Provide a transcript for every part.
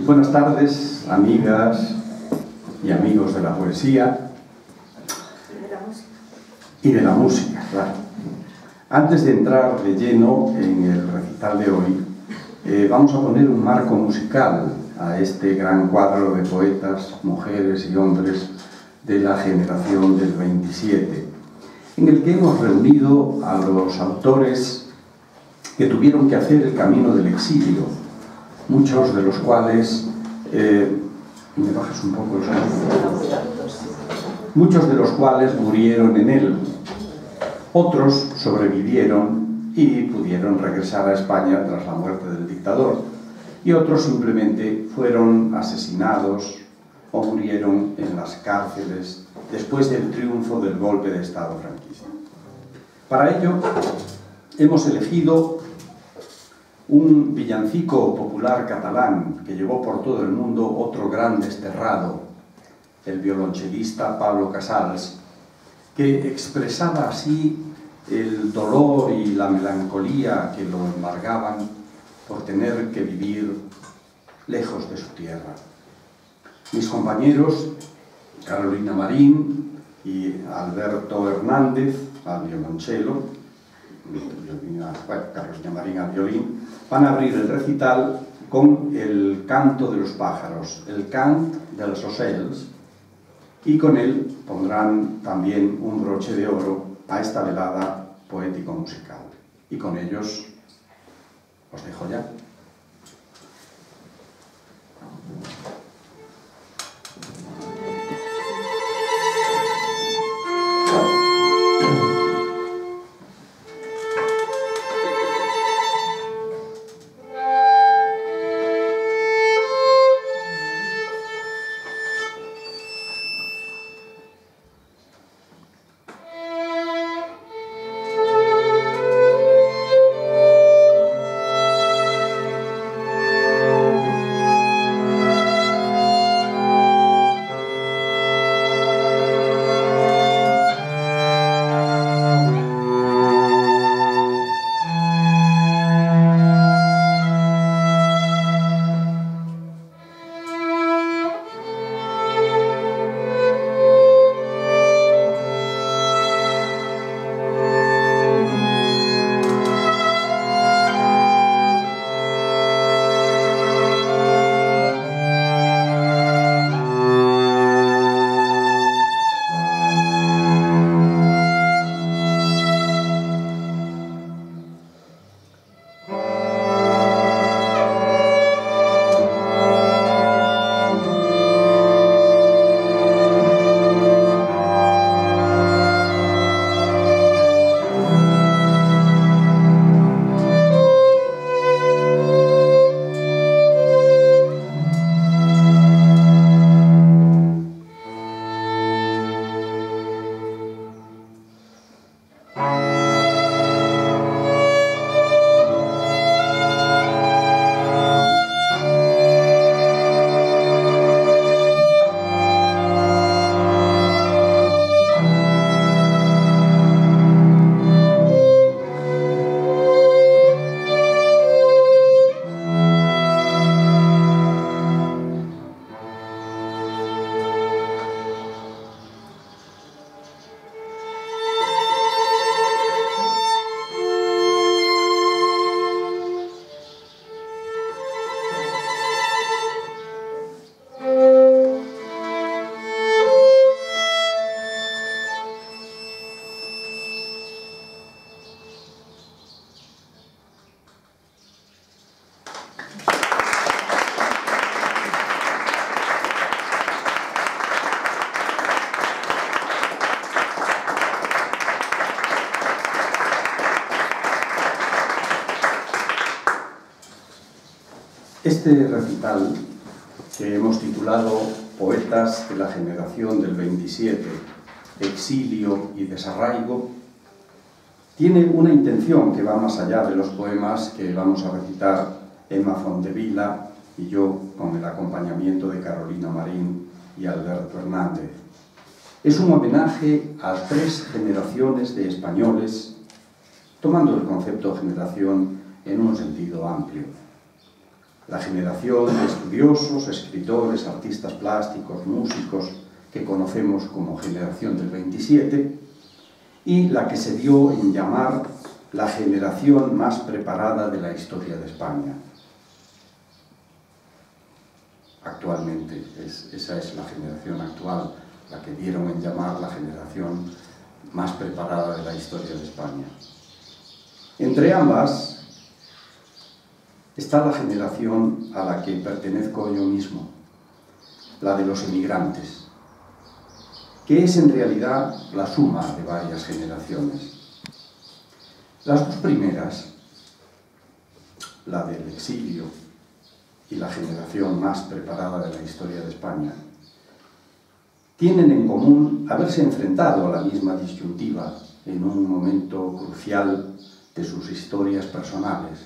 Buenas tardes, amigas y amigos de la poesía y de la música, claro. Antes de entrar de lleno en el recital de hoy, vamos a poner un marco musical a este gran cuadro de poetas, mujeres y hombres de la generación del 27, en el que hemos reunido a los autores que tuvieron que hacer el camino del exilio, muchos de los cuales, ¿me bajas un poco el sonido? Muchos de los cuales murieron en él, otros sobrevivieron y pudieron regresar a España tras la muerte del dictador, y otros simplemente fueron asesinados o murieron en las cárceles después del triunfo del golpe de Estado franquista. Para ello, hemos elegido un villancico popular catalán que llevó por todo el mundo otro gran desterrado, el violonchelista Pablo Casals, que expresaba así el dolor y la melancolía que lo embargaban por tener que vivir lejos de su tierra. Mis compañeros, Carolina Marín y Alberto Hernández, al violonchelo, Carolina Marín al violín, van a abrir el recital con el canto de los pájaros, el cant dels ocells, y con él pondrán también un broche de oro a esta velada poético-musical. Y con ellos os dejo ya. Este recital, que hemos titulado Poetas de la generación del 27, exilio y desarraigo, tiene una intención que va más allá de los poemas que vamos a recitar Emma Fontevila y yo con el acompañamiento de Carolina Marín y Alberto Hernández. Es un homenaje a 3 generaciones de españoles, tomando el concepto generación en un sentido amplio. la generación de estudiosos, escritores, artistas plásticos, músicos, que conocemos como generación del 27, y la que se dio en llamar la generación más preparada de la historia de España. Actualmente, esa es la generación actual, la que dieron en llamar la generación más preparada de la historia de España. Entre ambas está la generación a la que pertenezco yo mismo, la de los emigrantes, que es en realidad la suma de varias generaciones. Las dos primeras, la del exilio y la generación más preparada de la historia de España, tienen en común haberse enfrentado a la misma disyuntiva en un momento crucial de sus historias personales: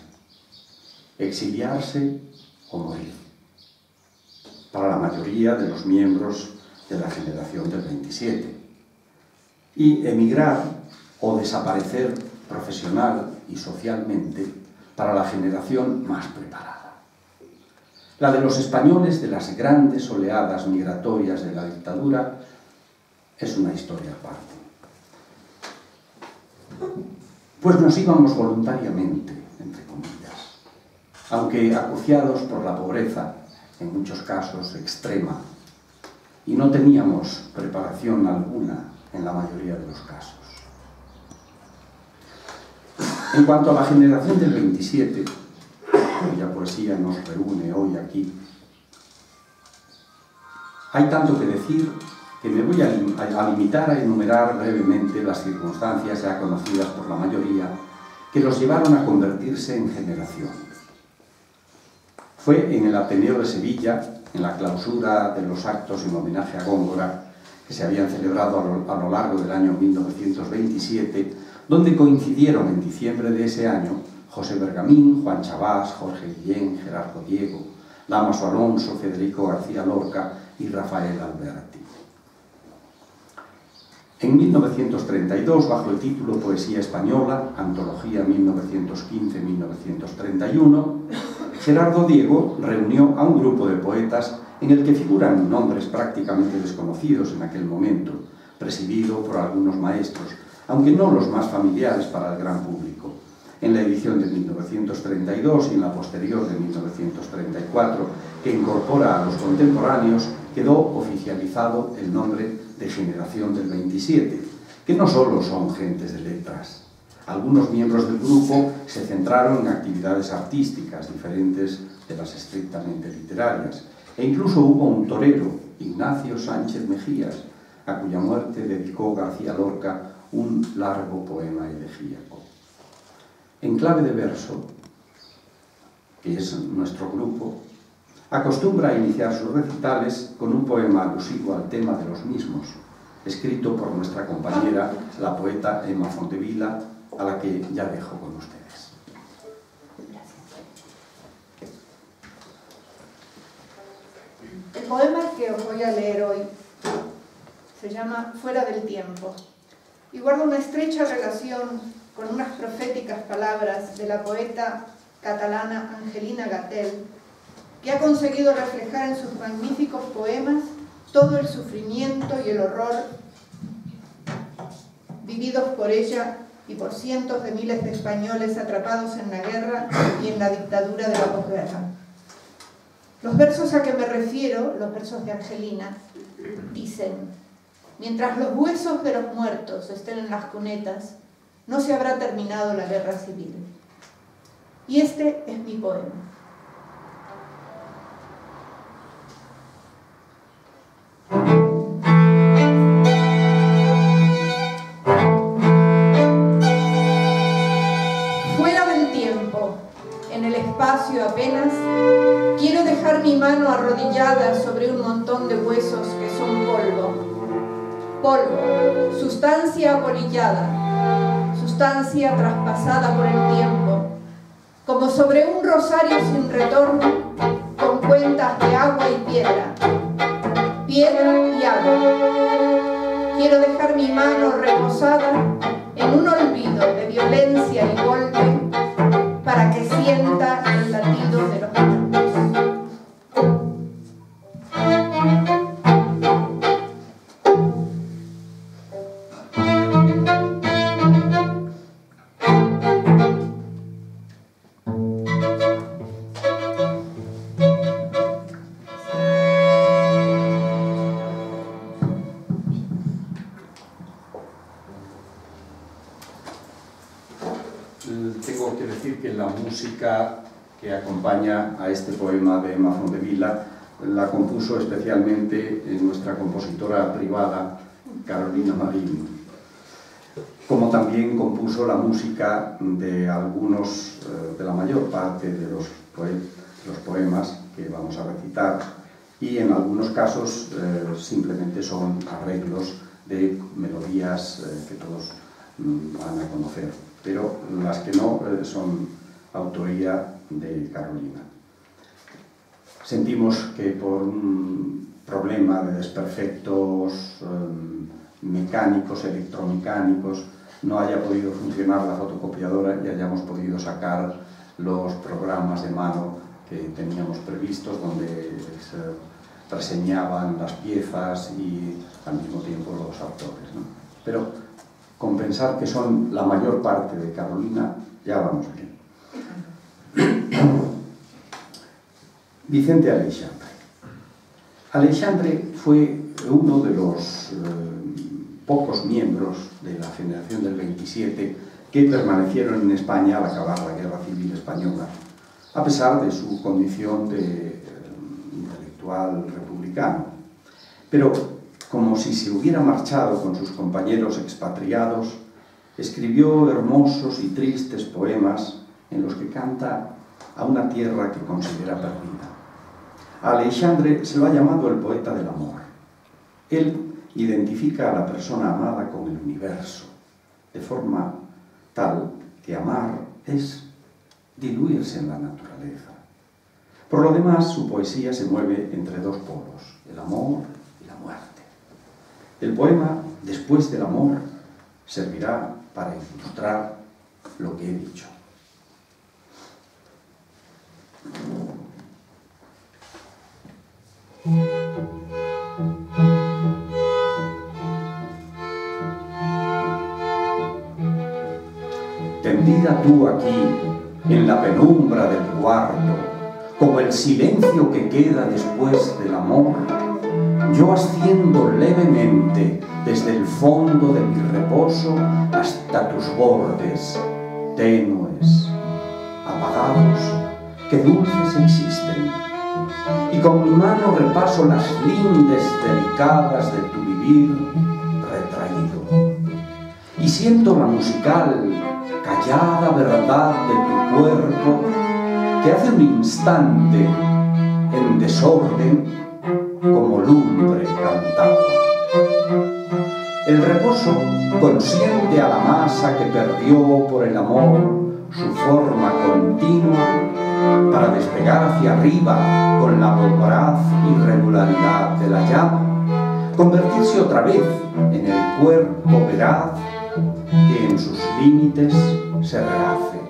exiliarse o morir. Para la mayoría de los miembros de la generación del 27. Y emigrar o desaparecer profesional y socialmente para la generación más preparada. La de los españoles de las grandes oleadas migratorias de la dictadura es una historia aparte. Pues nos íbamos voluntariamente, entre comillas, aunque acuciados por la pobreza, en muchos casos extrema, y no teníamos preparación alguna en la mayoría de los casos. En cuanto a la generación del 27, cuya poesía nos reúne hoy aquí, hay tanto que decir que me voy a limitar a enumerar brevemente las circunstancias ya conocidas por la mayoría que los llevaron a convertirse en generación. Fue en el Ateneo de Sevilla, en la clausura de los actos en homenaje a Góngora, que se habían celebrado a lo largo del año 1927, donde coincidieron en diciembre de ese año José Bergamín, Juan Chabás, Jorge Guillén, Gerardo Diego, Dámaso Alonso, Federico García Lorca y Rafael Alberti. En 1932, bajo el título Poesía Española, Antología 1915-1931, Gerardo Diego reunió a un grupo de poetas en el que figuran nombres prácticamente desconocidos en aquel momento, presidido por algunos maestros, aunque no los más familiares para el gran público. En la edición de 1932 y en la posterior de 1934, que incorpora a los contemporáneos, quedó oficializado el nombre de Generación del 27, que no solo son gentes de letras. Algunos miembros del grupo se centraron en actividades artísticas diferentes de las estrictamente literarias, e incluso hubo un torero, Ignacio Sánchez Mejías, a cuya muerte dedicó García Lorca un largo poema elegíaco. En clave de verso, que es nuestro grupo, acostumbra a iniciar sus recitales con un poema alusivo al tema de los mismos, escrito por nuestra compañera, la poeta Emma Fontevila, a la que ya dejo con ustedes. El poema que os voy a leer hoy se llama Fuera del tiempo y guarda una estrecha relación con unas proféticas palabras de la poeta catalana Angelina Gatell, que ha conseguido reflejar en sus magníficos poemas todo el sufrimiento y el horror vividos por ella y por cientos de miles de españoles atrapados en la guerra y en la dictadura de la posguerra. Los versos a que me refiero, los versos de Angelina, dicen: mientras los huesos de los muertos estén en las cunetas, no se habrá terminado la guerra civil. Y este es mi poema. Fuera del tiempo, en el espacio apenas, quiero dejar mi mano arrodillada sobre un montón de huesos que son polvo. Polvo, sustancia apolillada, sustancia traspasada por el tiempo, como sobre un rosario sin retorno, con cuentas de agua y piedra, piedra y agua. Quiero dejar mi mano reposada en un olvido de violencia y golpe, para que sienta el latido de los muertos. música que acompaña a este poema de Emma Fontevila la compuso especialmente nuestra compositora privada, Carolina Marín, como también compuso la música de algunos, de la mayor parte de los poemas que vamos a recitar, y en algunos casos simplemente son arreglos de melodías que todos van a conocer, pero las que no son autoría de Carolina. Sentimos que por un problema de desperfectos mecánicos, electromecánicos, no haya podido funcionar la fotocopiadora y hayamos podido sacar los programas de mano que teníamos previstos, donde se reseñaban las piezas y al mismo tiempo los autores, ¿no? Pero con pensar que son la mayor parte de Carolina, ya vamos bien. Vicente Aleixandre. Aleixandre fue uno de los pocos miembros de la generación del 27 que permanecieron en España al acabar la Guerra Civil Española, a pesar de su condición de intelectual republicano. Pero, como si se hubiera marchado con sus compañeros expatriados, escribió hermosos y tristes poemas en los que canta a una tierra que considera perdida. A Aleixandre se lo ha llamado el poeta del amor. Él identifica a la persona amada con el universo, de forma tal que amar es diluirse en la naturaleza. Por lo demás, su poesía se mueve entre dos polos, el amor y la muerte. El poema, Después del amor, servirá para ilustrar lo que he dicho. Tendida tú aquí, en la penumbra del cuarto, como el silencio que queda después del amor, yo asciendo levemente desde el fondo de mi reposo hasta tus bordes, tenues, apagados, que dulces existen, y con mi mano repaso las lindes delicadas de tu vivir retraído, y siento la musical, callada verdad de tu cuerpo que hace un instante en desorden como lumbre cantaba. El reposo consiente a la masa que perdió por el amor su forma continua para despegar hacia arriba con la voraz irregularidad de la llama, convertirse otra vez en el cuerpo veraz que en sus límites se rehace,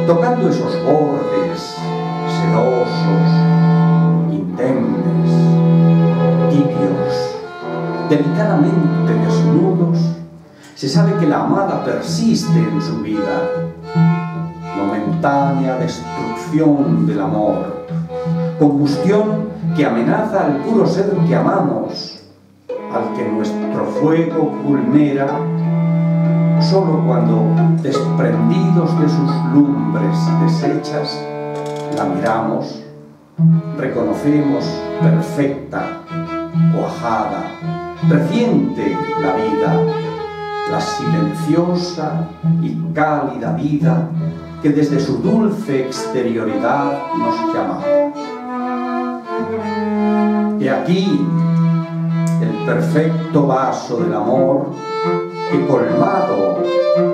tocando esos bordes sedosos, indemnes, tibios, delicadamente desnudos. Se sabe que la amada persiste en su vida, momentánea destrucción del amor, combustión que amenaza al puro ser que amamos, al que nuestro fuego vulnera, solo cuando, desprendidos de sus lumbres deshechas, la miramos, reconocemos perfecta, cuajada, reciente la vida, la silenciosa y cálida vida que desde su dulce exterioridad nos llama. Y aquí el perfecto vaso del amor que colmado,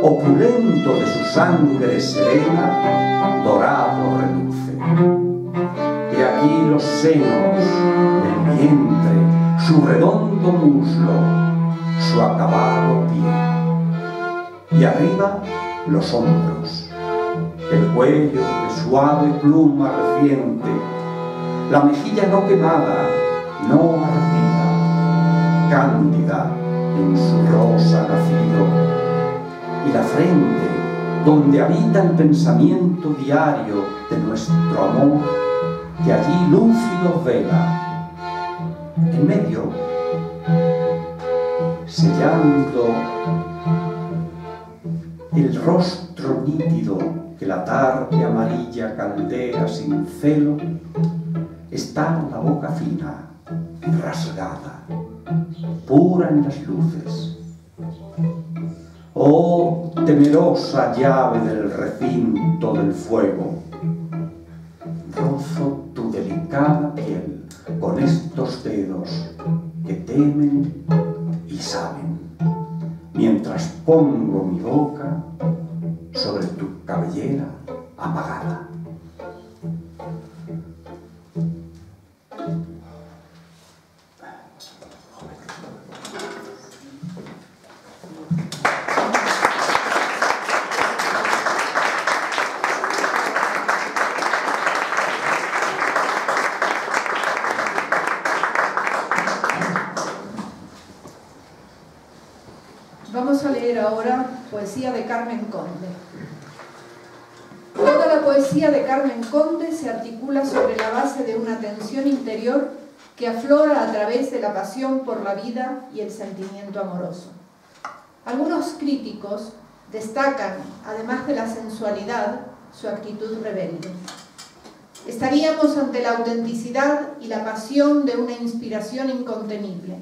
opulento de su sangre serena, dorado reluce. Y aquí los senos, el vientre, su redondo muslo, su acabado pie. Y arriba los hombros, el cuello de suave pluma reciente, la mejilla no quemada, no ardida, cándida en su rosa nacido, y la frente donde habita el pensamiento diario de nuestro amor, que allí lúcido vela. En medio, sellando el rostro nítido que la tarde amarilla caldea sin celo, está la boca fina, rasgada, pura en las luces. Oh, temerosa llave del recinto del fuego, rozo tu delicada piel con estos dedos que temen y saben, mientras pongo mi boca sobre tu cabellera apagada. Vamos a leer ahora poesía de Carmen Conde. Toda la poesía de Carmen Conde se articula sobre la base de una tensión interior que aflora a través de la pasión por la vida y el sentimiento amoroso. Algunos críticos destacan, además de la sensualidad, su actitud rebelde. Estaríamos ante la autenticidad y la pasión de una inspiración incontenible.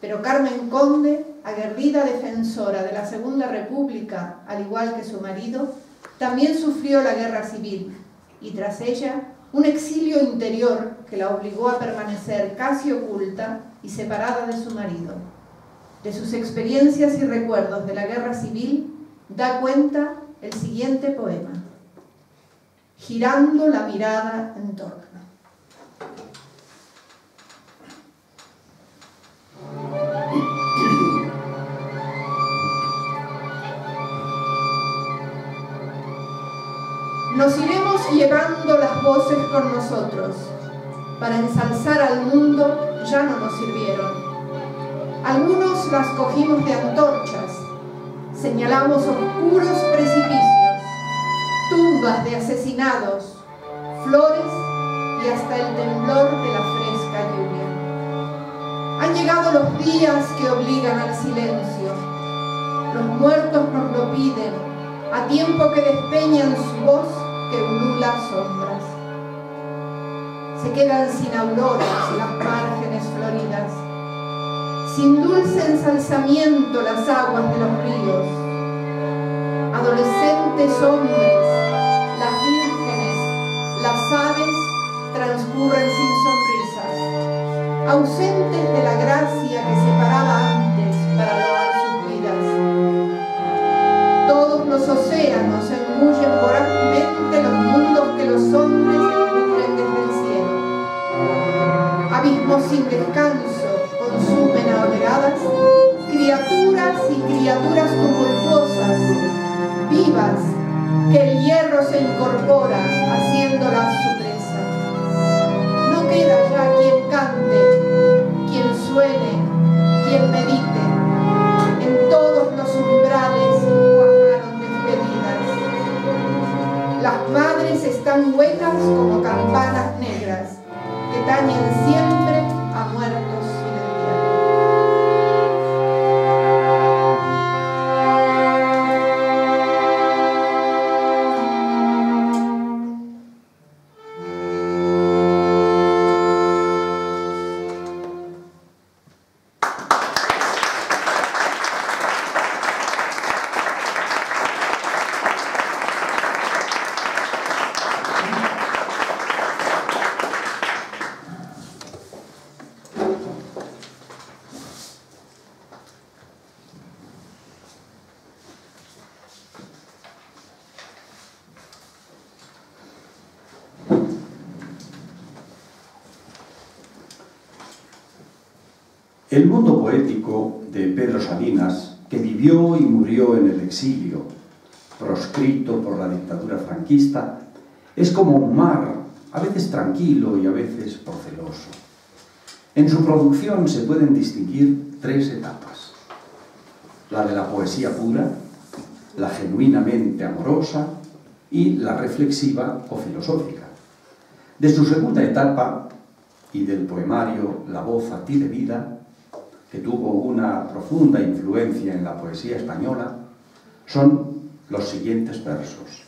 Pero Carmen Conde, aguerrida defensora de la Segunda República, al igual que su marido, también sufrió la guerra civil y tras ella un exilio interior que la obligó a permanecer casi oculta y separada de su marido. De sus experiencias y recuerdos de la guerra civil da cuenta el siguiente poema: Girando la mirada en torno. Nos iremos llevando las voces con nosotros. Para ensalzar al mundo ya no nos sirvieron. Algunos las cogimos de antorchas. Señalamos oscuros precipicios, tumbas de asesinados, flores y hasta el temblor de la fresca lluvia. Han llegado los días que obligan al silencio. Los muertos nos lo piden, a tiempo que despeñan su voz que ulula sombras. Se quedan sin auroras las márgenes floridas, sin dulce ensalzamiento las aguas de los ríos. Adolescentes hombres, las vírgenes, las aves transcurren sin sonrisas, ausentes de la gracia que separaba antes para loar sus vidas. Todos los océanos engullen vorazmente los mundos que los hombres descubren desde el cielo. Abismos sin descanso consumen a oleadas, criaturas y criaturas tumultuosas, vivas, que el hierro se incorpora haciéndolas su presa. No queda ya quien cante, quien suene, quien medite. En todos los umbrales cuajaron despedidas. Las madres están huecas como campanas negras que tañen siempre a muertos sin entierro. El mundo poético de Pedro Salinas, que vivió y murió en el exilio, proscrito por la dictadura franquista, es como un mar, a veces tranquilo y a veces proceloso. En su producción se pueden distinguir tres etapas: la de la poesía pura, la genuinamente amorosa y la reflexiva o filosófica. De su segunda etapa y del poemario La voz a ti de vida, que tuvo una profunda influencia en la poesía española, son los siguientes versos.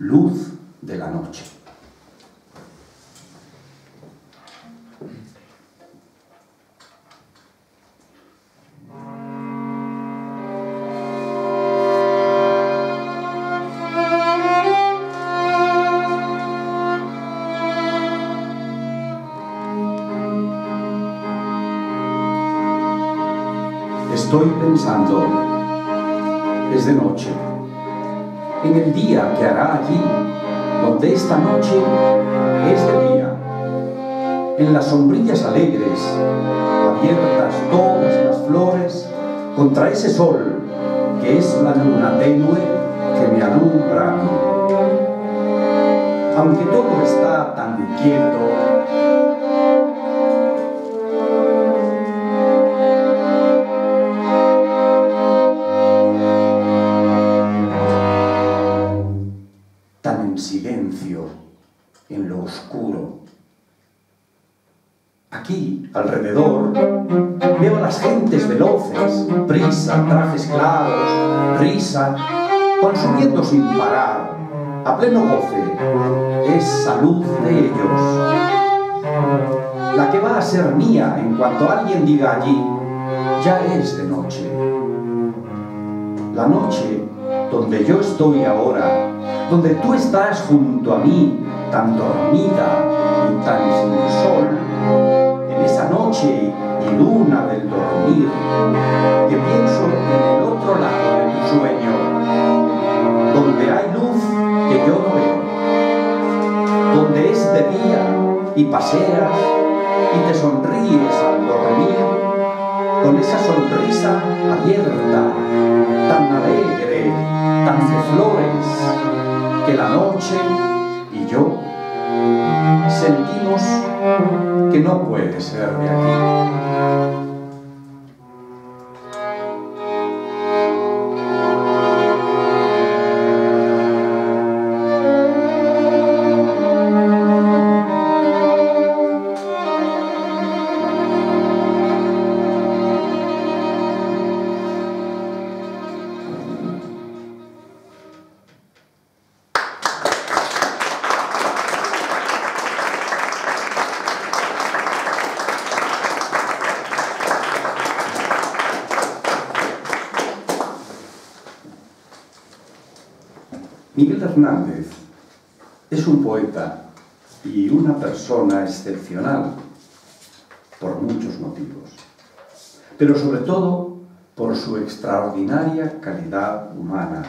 luz de la noche. Estoy pensando, es de noche, en el día que hará allí, donde esta noche es de día, en las sombrillas alegres, abiertas todas las flores, contra ese sol que es la luna tenue que me alumbra a mí. Aunque todo está tan quieto, silencio, en lo oscuro. Aquí, alrededor, veo a las gentes veloces, prisa, trajes claros, risa, consumiendo sin parar, a pleno goce, esa luz de ellos, la que va a ser mía en cuanto alguien diga allí, ya es de noche. La noche donde yo estoy ahora, donde tú estás junto a mí, tan dormida y tan sin sol, en esa noche y luna del dormir, que pienso en el otro lado de tu sueño, donde hay luz que yo no veo, donde es de día y paseas y te sonríes al dormir, con esa sonrisa abierta, tan alegre, tan de flores, que la noche y yo sentimos que no puede ser de aquí. Miguel Hernández es un poeta y una persona excepcional por muchos motivos, pero sobre todo por su extraordinaria calidad humana,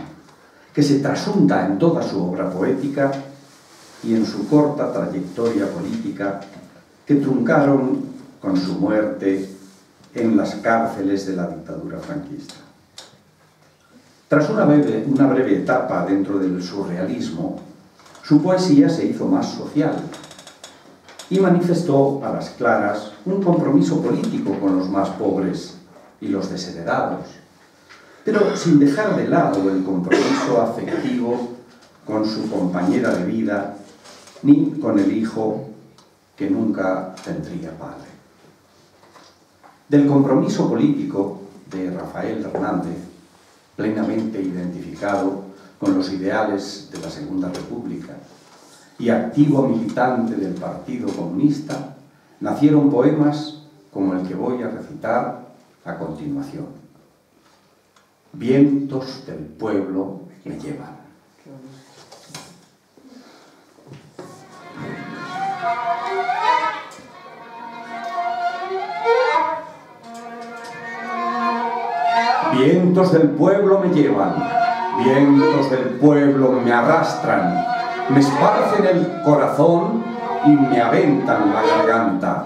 que se trasunta en toda su obra poética y en su corta trayectoria política que truncaron con su muerte en las cárceles de la dictadura franquista. Tras una breve etapa dentro del surrealismo, su poesía se hizo más social y manifestó a las claras un compromiso político con los más pobres y los desheredados, pero sin dejar de lado el compromiso afectivo con su compañera de vida ni con el hijo que nunca tendría padre. Del compromiso político de Rafael Hernández, plenamente identificado con los ideales de la Segunda República y activo militante del Partido Comunista, nacieron poemas como el que voy a recitar a continuación. Vientos del pueblo me llevan. Vientos del pueblo me llevan, vientos del pueblo me arrastran, me esparcen el corazón y me aventan la garganta.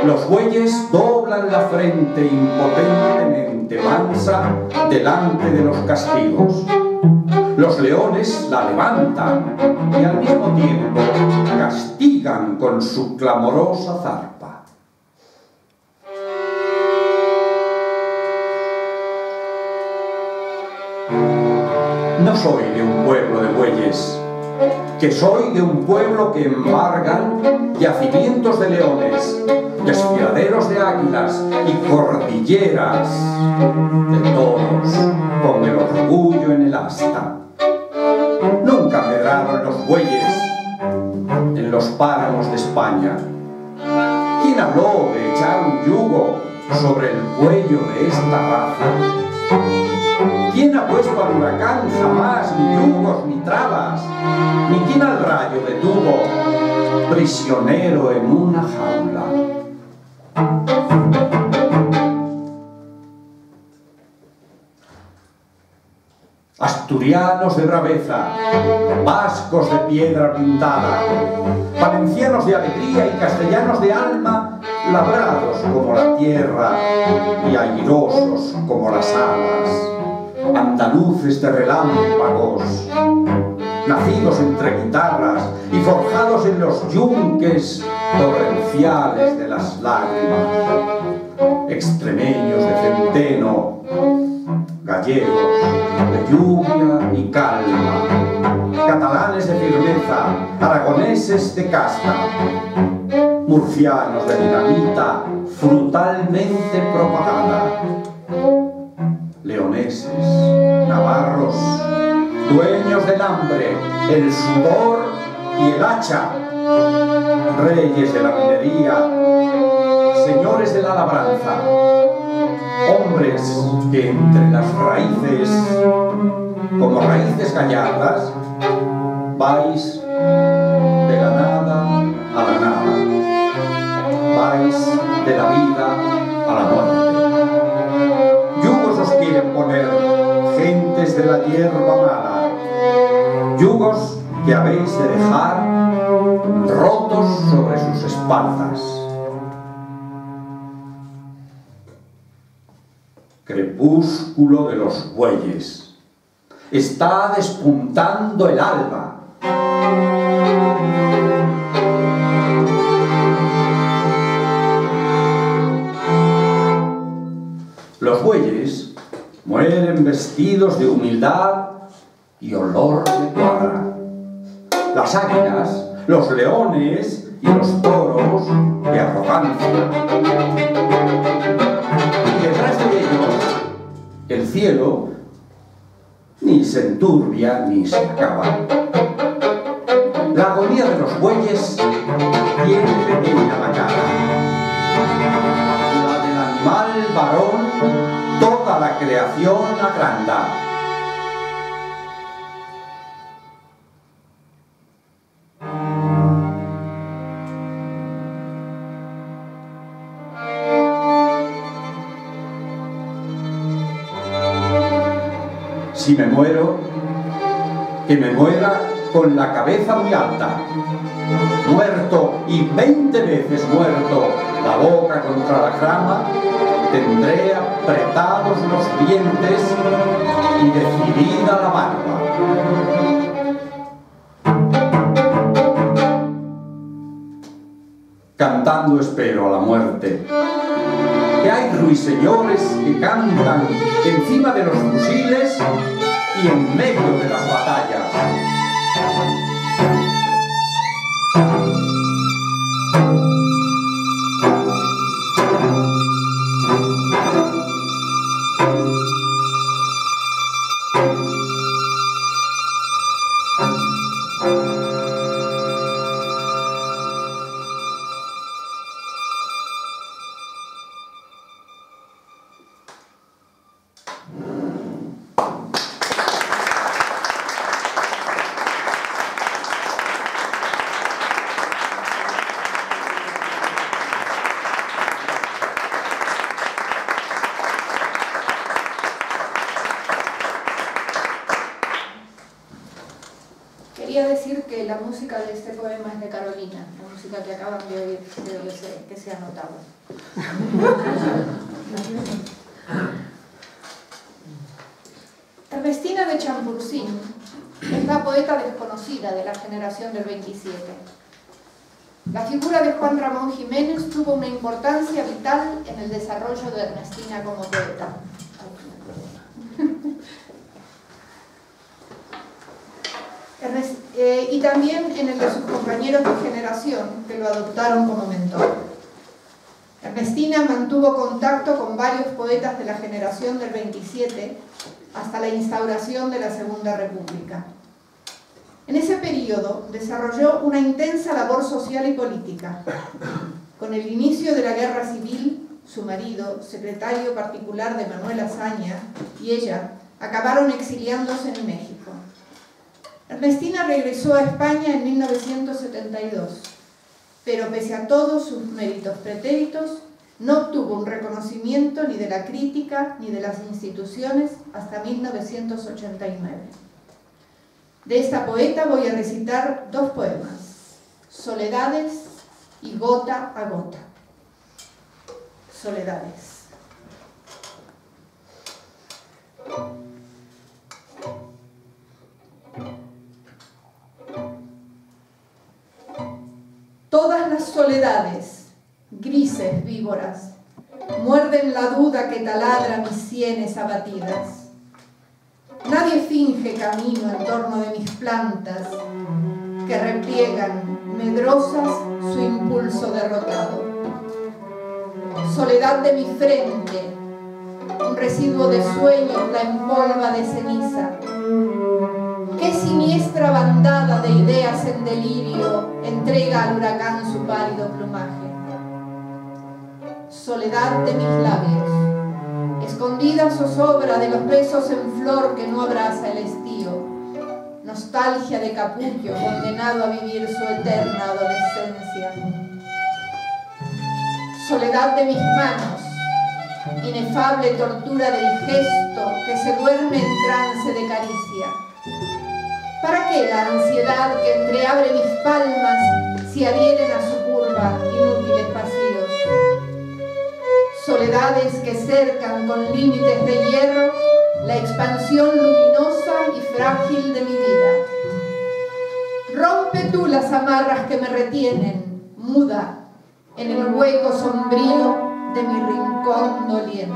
Los bueyes doblan la frente impotentemente mansa delante de los castigos. Los leones la levantan y al mismo tiempo castigan con su clamorosa zarpa. No soy de un pueblo de bueyes, que soy de un pueblo que embargan yacimientos de leones, desfiladeros de águilas y cordilleras de toros con el orgullo en el asta. los páramos de España? ¿Quién habló de echar un yugo sobre el cuello de esta raza? ¿Quién ha puesto al huracán jamás ni yugos ni trabas? Ni quién al rayo detuvo, prisionero en una jaula? Asturianos de braveza, vascos de piedra pintada, valencianos de alegría y castellanos de alma, labrados como la tierra y airosos como las alas, andaluces de relámpagos, nacidos entre guitarras y forjados en los yunques torrenciales de las lágrimas, extremeños de centeno, gallegos de lluvia y calma, catalanes de firmeza, aragoneses de casta, murcianos de dinamita frutalmente propagada, leoneses, navarros, dueños del hambre, el sudor y el hacha, reyes de la minería, señores de la labranza, hombres que entre las raíces, como raíces gallardas, vais de la nada a la nada, vais de la vida a la muerte. Yugos os quieren poner, gentes de la hierba mala, yugos que habéis de dejar rotos sobre sus espaldas. Crepúsculo de los bueyes. Está despuntando el alba. Los bueyes mueren vestidos de humildad y olor de cuadra. Las águilas, los leones y los toros de arrogancia. Y detrás de ellos, el cielo ni se enturbia ni se acaba. La agonía de los bueyes tiene pequeña la cara. La del animal varón, toda la creación agranda. Si me muero, que me muera con la cabeza muy alta, muerto y 20 veces muerto, la boca contra la grama, tendré apretados los dientes y decidida la barba. Cantando espero a la muerte, que hay ruiseñores que cantan encima de los fusiles y en medio de las batallas. Quería decir que la música de este poema es de Carolina, la música que acaban de oír, creo que se ha notado. Ernestina de Champurcín es la poeta desconocida de la generación del 27. La figura de Juan Ramón Jiménez tuvo una importancia vital en el desarrollo de Ernestina como poeta. Y también en el de sus compañeros de generación que lo adoptaron como mentor. Ernestina mantuvo contacto con varios poetas de la generación del 27 hasta la instauración de la Segunda República. En ese periodo desarrolló una intensa labor social y política. Con el inicio de la Guerra Civil, su marido, secretario particular de Manuel Azaña, y ella acabaron exiliándose en México. Ernestina regresó a España en 1972, pero pese a todos sus méritos pretéritos, no obtuvo un reconocimiento ni de la crítica ni de las instituciones hasta 1989. De esta poeta voy a recitar dos poemas, Soledades y Gota a Gota. Soledades. Todas las soledades, grises víboras, muerden la duda que taladra mis sienes abatidas. Nadie finge camino en torno de mis plantas, que repliegan, medrosas, su impulso derrotado. Soledad de mi frente, un residuo de sueños la empolva de ceniza. Qué siniestra bandada de ideas en delirio entrega al huracán su pálido plumaje. Soledad de mis labios, escondida zozobra de los besos en flor que no abraza el estío. Nostalgia de capullo condenado a vivir su eterna adolescencia. Soledad de mis manos, inefable tortura del gesto que se duerme en trance de caricia. ¿Para qué la ansiedad que entreabre mis palmas si adhieren a su curva inútiles vacíos? Soledades que cercan con límites de hierro la expansión luminosa y frágil de mi vida. Rompe tú las amarras que me retienen, muda, en el hueco sombrío de mi rincón doliente.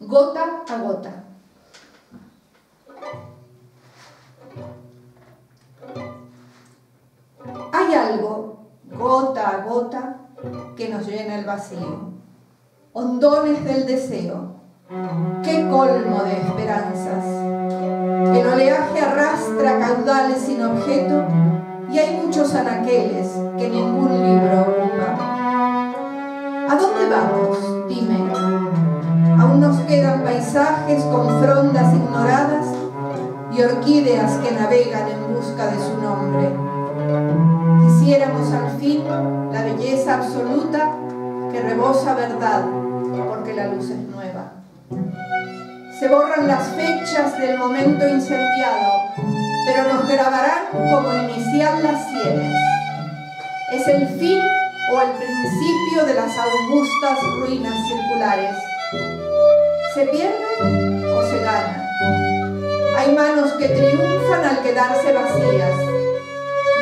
Gota a gota. Hay algo, gota a gota, que nos llena el vacío. Hondones del deseo. ¡Qué colmo de esperanzas! El oleaje arrastra caudales sin objeto y hay muchos anaqueles que ningún libro ocupa. ¿A dónde vamos? Dime. Aún nos quedan paisajes con frondas ignoradas y orquídeas que navegan en busca de su nombre. Quisiéramos al fin la belleza absoluta que rebosa verdad, porque la luz es nueva. Se borran las fechas del momento incendiado, pero nos grabarán como inicial las sienes. Es el fin o el principio de las augustas ruinas circulares. ¿Se pierde o se gana? Hay manos que triunfan al quedarse vacías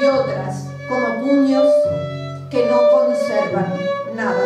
y otras, como puños, que no conservan nada.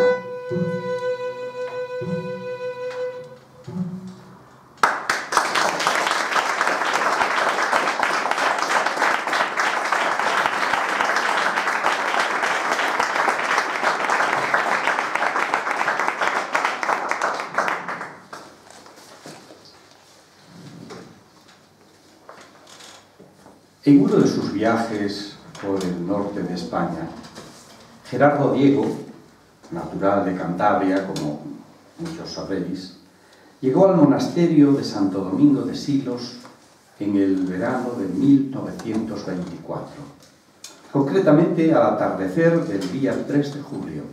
En uno de sus viajes por el norte de España, Gerardo Diego, natural de Cantabria, como muchos sabréis, llegó al monasterio de Santo Domingo de Silos en el verano de 1924, concretamente al atardecer del día 3 de julio,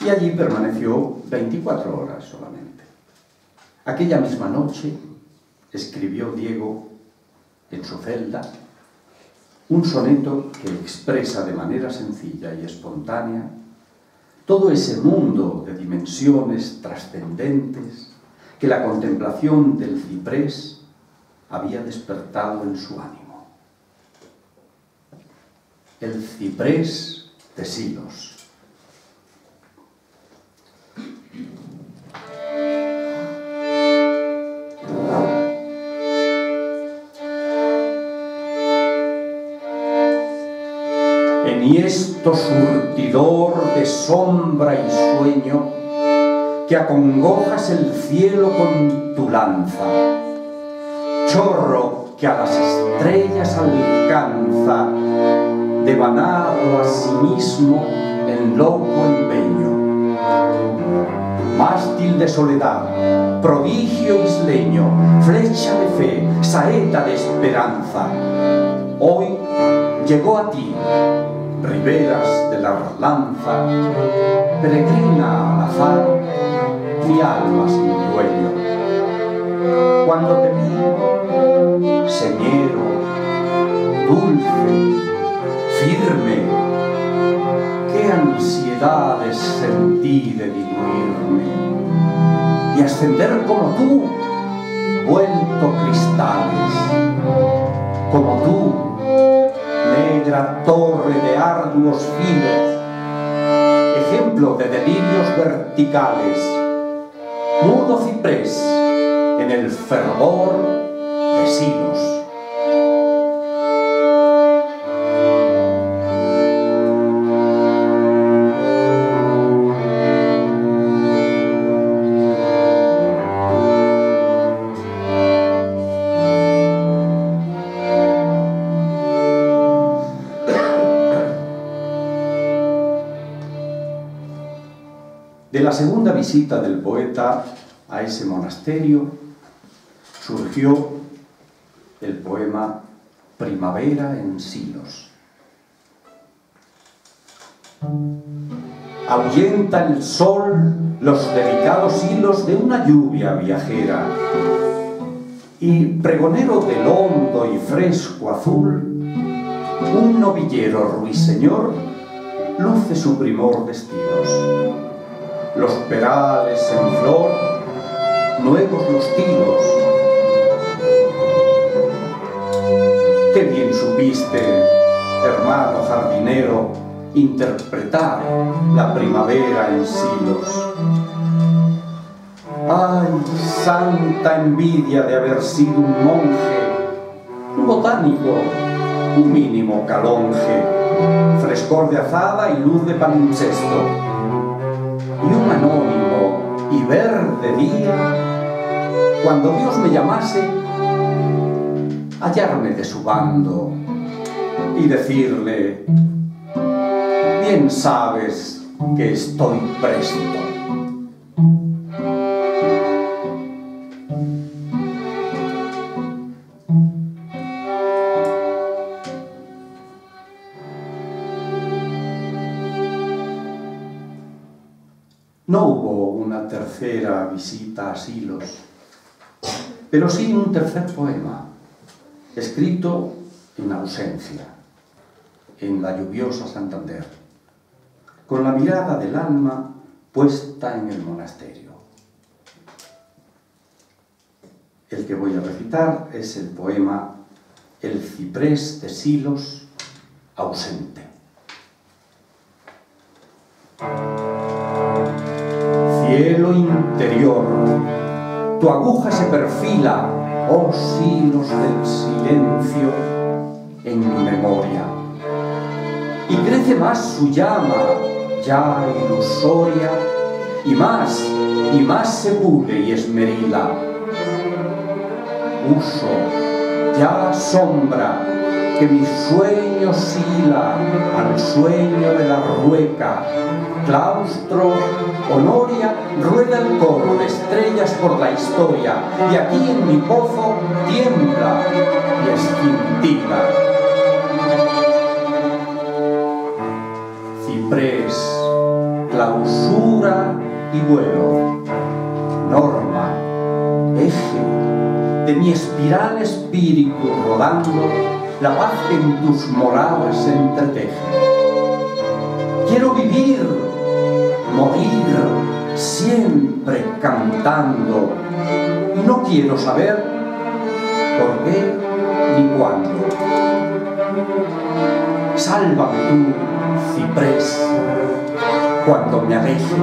y allí permaneció 24 horas solamente. Aquella misma noche escribió Diego en su celda un soneto que expresa de manera sencilla y espontánea todo ese mundo de dimensiones trascendentes que la contemplación del ciprés había despertado en su ánimo. El ciprés de Silos. Enhiesto surtidor de sombra y sueño, que acongojas el cielo con tu lanza, chorro que a las estrellas alcanza, devanado a sí mismo en loco empeño. Mástil de soledad, prodigio isleño, flecha de fe, saeta de esperanza, hoy llegó a ti, riberas de la Arlanza, peregrina al azar, mi alma sin dueño. Cuando te vi, señero, dulce, firme, qué ansiedades sentí de diluirme y ascender como tú, vuelto cristales, como tú, negra torre de arduos filos, ejemplo de delirios verticales, mudo ciprés en el fervor de Silos. De la segunda visita del poeta a ese monasterio surgió el poema Primavera en Silos. Ahuyenta el sol los delicados hilos de una lluvia viajera, y pregonero del hondo y fresco azul, un novillero ruiseñor luce su primor de estilos. Los perales en flor, nuevos los tiros. Qué bien supiste, hermano jardinero, interpretar la primavera en Silos. Ay, santa envidia de haber sido un monje, un botánico, un mínimo calonge, frescor de azada y luz de palincesto, y un anónimo y verde día, cuando Dios me llamase, hallarme de su bando y decirle: bien sabes que estoy presto. No hubo una tercera visita a Silos, pero sí un tercer poema, escrito en ausencia, en la lluviosa Santander, con la mirada del alma puesta en el monasterio. El que voy a recitar es el poema El ciprés de Silos ausente. Cielo interior, tu aguja se perfila, oh Silos del silencio, en mi memoria, y crece más su llama, ya ilusoria, y más se pule y esmerila. Uso, ya sombra, que mi sueño oscila al sueño de la rueca, claustro, honoria, rueda el coro de estrellas por la historia, y aquí en mi pozo tiembla y escintila. Ciprés, clausura y vuelo, norma, eje de mi espiral espíritu rodando, la paz que en tus moradas se entreteje. Quiero vivir, morir, siempre cantando, y no quiero saber por qué ni cuándo. Sálvame tú, ciprés, cuando me aleje.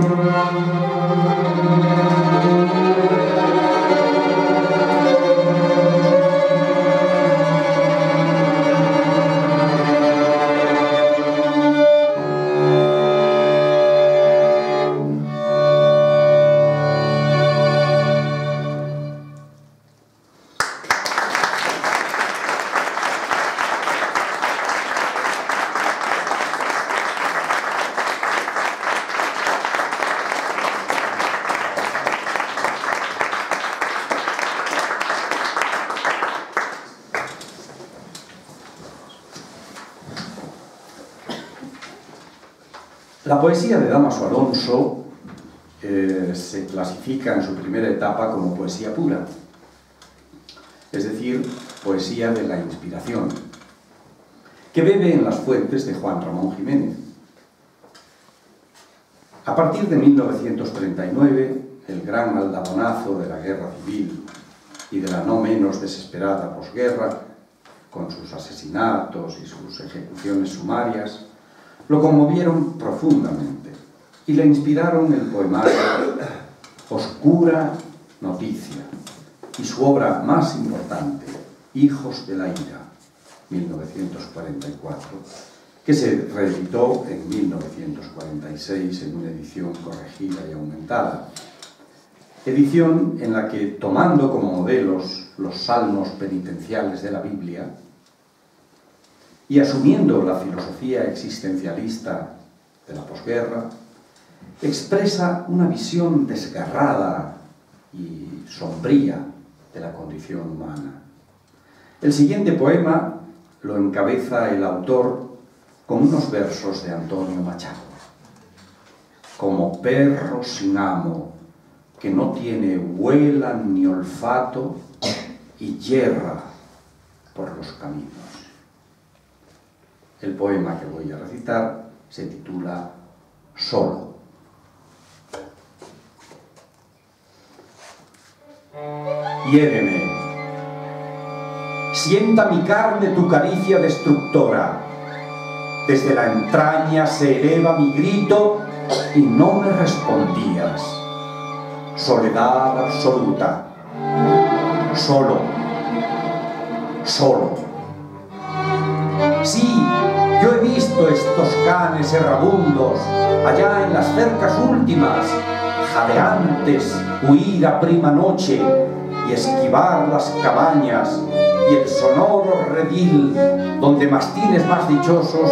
La poesía de Dámaso Alonso se clasifica en su primera etapa como poesía pura, es decir, poesía de la inspiración, que bebe en las fuentes de Juan Ramón Jiménez. A partir de 1939, el gran aldabonazo de la guerra civil y de la no menos desesperada posguerra, con sus asesinatos y sus ejecuciones sumarias, lo conmovieron profundamente y le inspiraron el poemario Oscura Noticia y su obra más importante, Hijos de la Ira, 1944, que se reeditó en 1946 en una edición corregida y aumentada. Edición en la que, tomando como modelos los salmos penitenciales de la Biblia y asumiendo la filosofía existencialista de la posguerra, expresa una visión desgarrada y sombría de la condición humana. El siguiente poema lo encabeza el autor con unos versos de Antonio Machado. Como perro sin amo, que no tiene huela ni olfato y yerra por los caminos. El poema que voy a recitar se titula Solo. Hiéreme, sienta mi carne tu caricia destructora. Desde la entraña se eleva mi grito y no me respondías. Soledad absoluta. Solo. Solo. Sí, yo he visto estos canes errabundos allá en las cercas últimas, jadeantes, huir a prima noche y esquivar las cabañas y el sonoro redil donde mastines más dichosos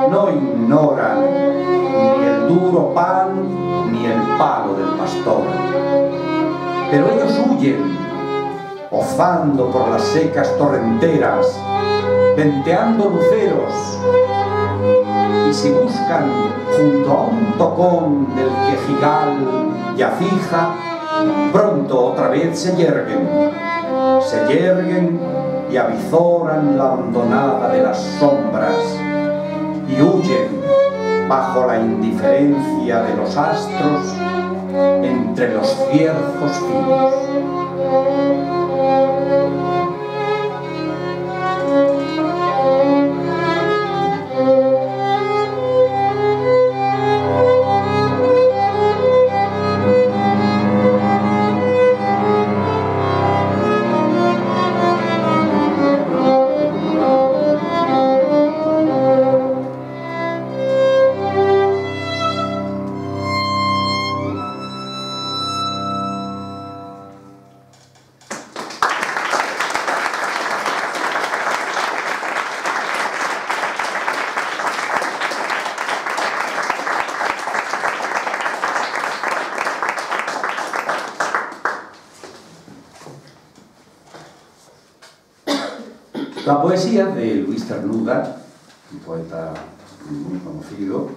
no ignoran ni el duro pan ni el palo del pastor. Pero ellos huyen, ozando por las secas torrenteras, venteando luceros, y si buscan junto a un tocón del quejigal ya fija, pronto otra vez se yerguen y avizoran la hondonada de las sombras y huyen bajo la indiferencia de los astros entre los cierzos finos. La poesía de Luis Cernuda, un poeta muy conocido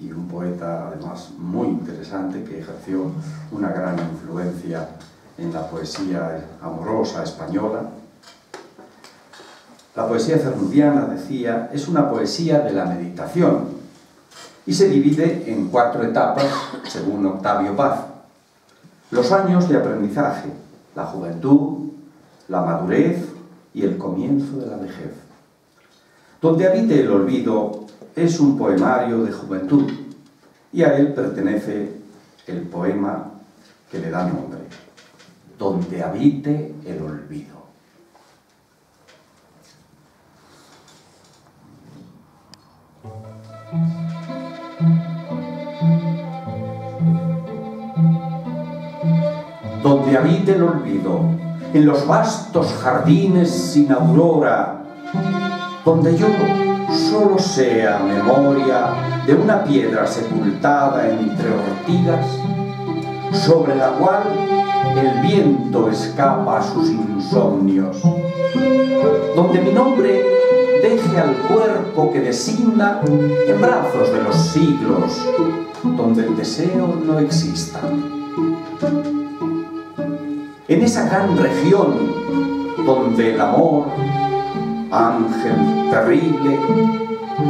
y un poeta además muy interesante que ejerció una gran influencia en la poesía amorosa española. La poesía cernudiana, decía, es una poesía de la meditación y se divide en 4 etapas, según Octavio Paz. Los años de aprendizaje, la juventud, la madurez y el comienzo de la vejez. Donde habite el olvido es un poemario de juventud y a él pertenece el poema que le da nombre, Donde habite el olvido. Donde habite el olvido, en los vastos jardines sin aurora, donde yo solo sea memoria de una piedra sepultada entre ortigas, sobre la cual el viento escapa a sus insomnios, donde mi nombre teje al cuerpo que designa en brazos de los siglos, donde el deseo no exista. En esa gran región donde el amor, ángel terrible,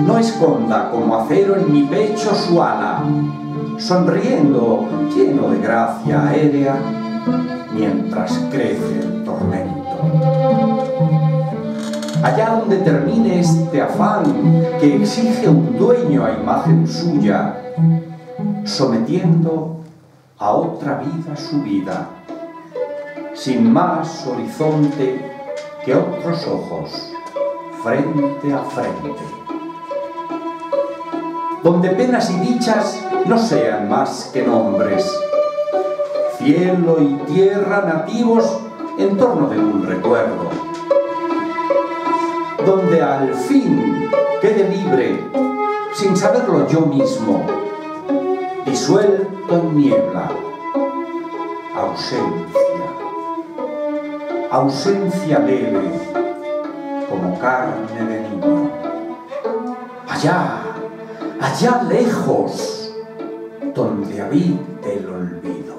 no esconda como acero en mi pecho su ala, sonriendo, lleno de gracia aérea, mientras crece el tormento. Allá donde termine este afán que exige un dueño a imagen suya, sometiendo a otra vida su vida, sin más horizonte que otros ojos, frente a frente. Donde penas y dichas no sean más que nombres, cielo y tierra nativos en torno de un recuerdo. Donde al fin quede libre, sin saberlo yo mismo, disuelto en niebla, ausencia leve, como carne de niño. Allá lejos, donde habite el olvido.